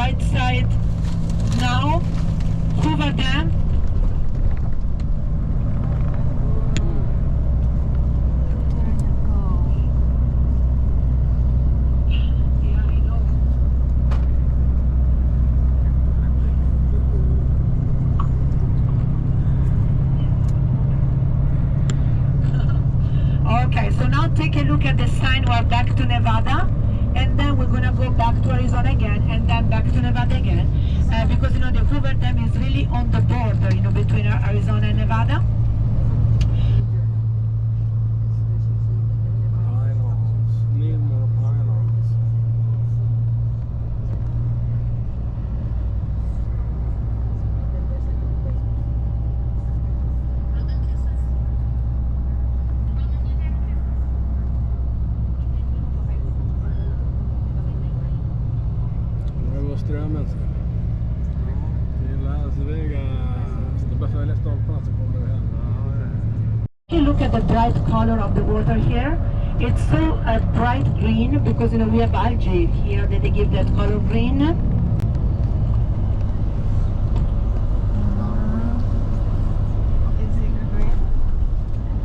right side now, Hoover Dam. Okay, so now take a look at the sign. We're back to Nevada, and then we're gonna go back to Arizona again, and then back to Nevada again, because the Hoover Dam is really on the border, between Arizona and Nevada. Strömmen så. Det är Las Vegas. Det bara följer stolparna så kommer det hem. You look at the bright color of the water here. It's so bright green because we have algae here that they give that color green.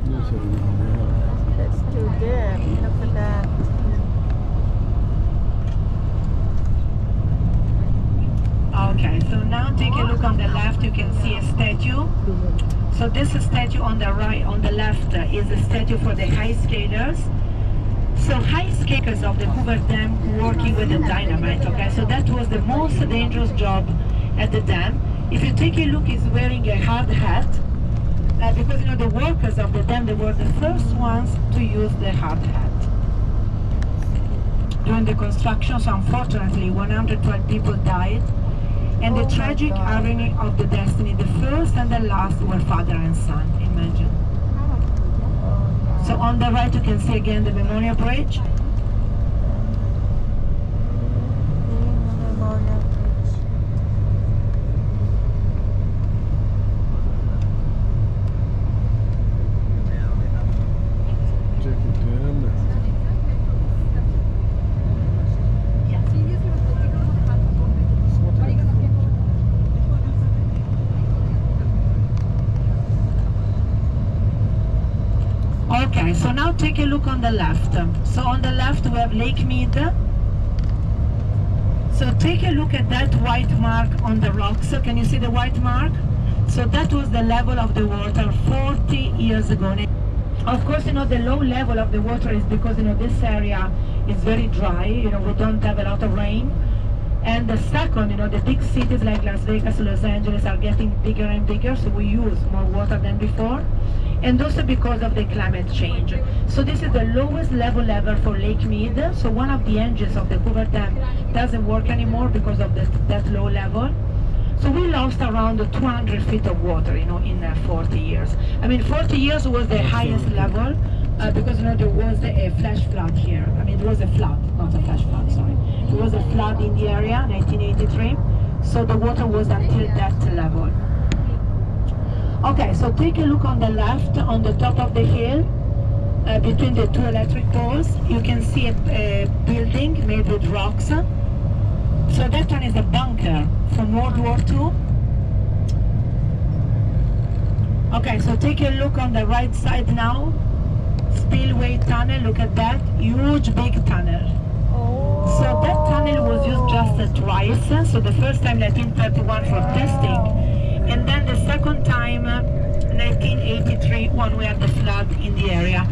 Nu ser vi det. It's too dim. Look at that. Okay, so now take a look on the left. You can see a statue. So this statue on the right, on the left, is a statue for the high skaters. So high skaters of the Hoover Dam working with the dynamite. Okay, so that was the most dangerous job at the dam. If you take a look, he's wearing a hard hat because the workers of the dam, they were the first ones to use the hard hat during the construction. So unfortunately, 112 people died. And the tragic irony of the destiny, the first and the last were father and son, imagine. So on the right you can see again the Memorial Bridge. Okay, so now take a look on the left. So on the left we have Lake Mead. So take a look at that white mark on the rocks. So can you see the white mark? So that was the level of the water 40 years ago. Of course, the low level of the water is because this area is very dry. We don't have a lot of rain. And the second, the big cities like Las Vegas, Los Angeles are getting bigger and bigger, so we use more water than before. And also because of the climate change. So this is the lowest level ever for Lake Mead. So one of the engines of the Hoover Dam doesn't work anymore because of that low level. So we lost around 200 feet of water, in 40 years. I mean, 40 years was the highest level because there was a flash flood here. I mean, it was a flood, not a flash flood, sorry. There was a flood in the area, 1983. So the water was until that level. Okay, so take a look on the left, on the top of the hill, between the two electric poles, you can see a building made with rocks. So that one is a bunker from World War II. Okay, so take a look on the right side now. Spillway tunnel, look at that, huge big tunnel. So that tunnel was used just twice. So the first time 1931 for testing. And then the second time, 1983, when we had the flood in the area.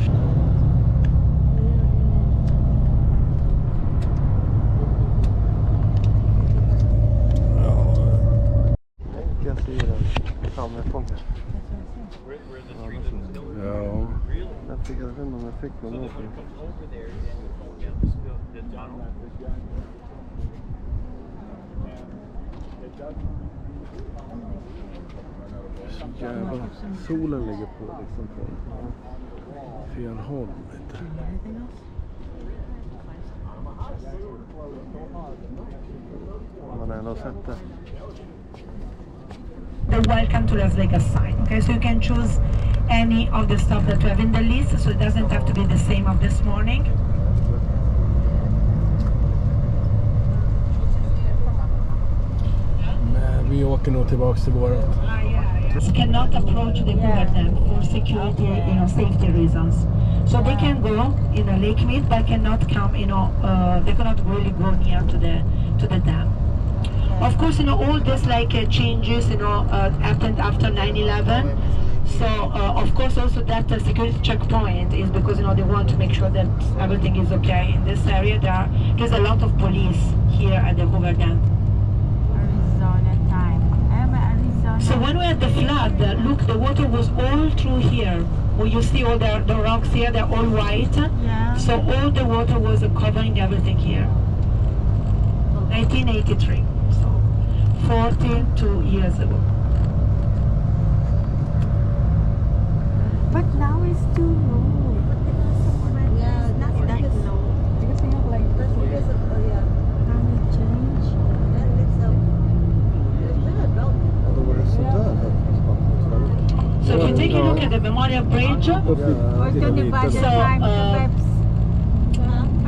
Jag ser den framifrån. Ja. Jag fick inte om jag fick någon åker. Jävlar, solen ligger på liksom på fel håll lite. Man har ändå sett det. The welcome to Las Vegas sign. Okay, so you can choose any of the stuff that you have in the list, so it doesn't have to be the same of this morning. åker nog tillbaks till vårat. Cannot approach the Hoover Dam for security, safety reasons. So they can go, Lake Mead, but cannot come, they cannot really go near to the dam. Of course, all this changes, happened after 9/11. So, of course, also that security checkpoint is because, they want to make sure that everything is okay in this area. There's a lot of police here at the Hoover Dam. Arizona time. I'm Arizona. So when we had the flood, look, the water was all through here. Well, you see all the rocks here, they're all white. Yeah. So all the water was covering everything here. 1983, so 42 years ago. But now it's too low. Yeah, It's not that low. because we have like because of Climate change. and it's been a drought. So if you take a look at the Memorial Bridge, Or to Nevada So, time to Peps.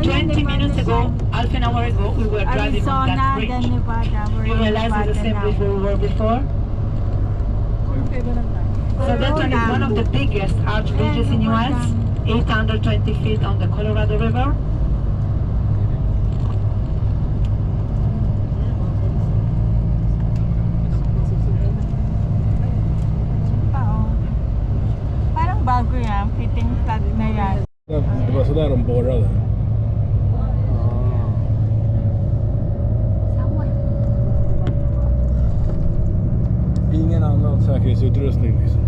20 minutes ago, half an hour ago, we were driving on Arizona, that then bridge. Nevada. We're You in realize it's the Nevada same now. bridge where we were before? So that one is one of the biggest arch bridges in US, 820 feet on the Colorado River. Parang bago yan. Fitting flat na yan. Det var sådär de borrade. Ingen annan säkerhetsutrustning liksom.